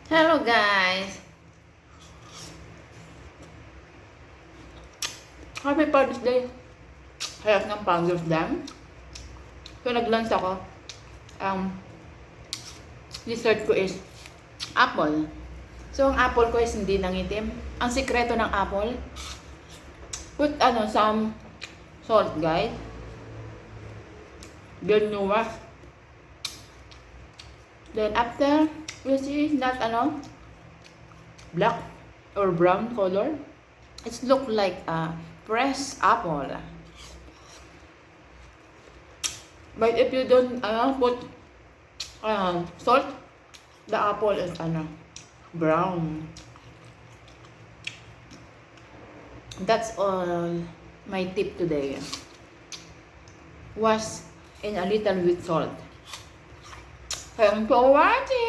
Hello guys! Happy Father's Day! Hayat ng Father's Day. So nag-lunch ako. Dessert ko is apple. So ang apple ko is hindi nangitim. Ang sikreto ng apple, put some salt guys. Then you wash. Then after, you see that black or brown color. It look like a fresh apple. But if you don't put salt, the apple is brown. That's all my tip today. Wash in a little with salt. Thanks for watching.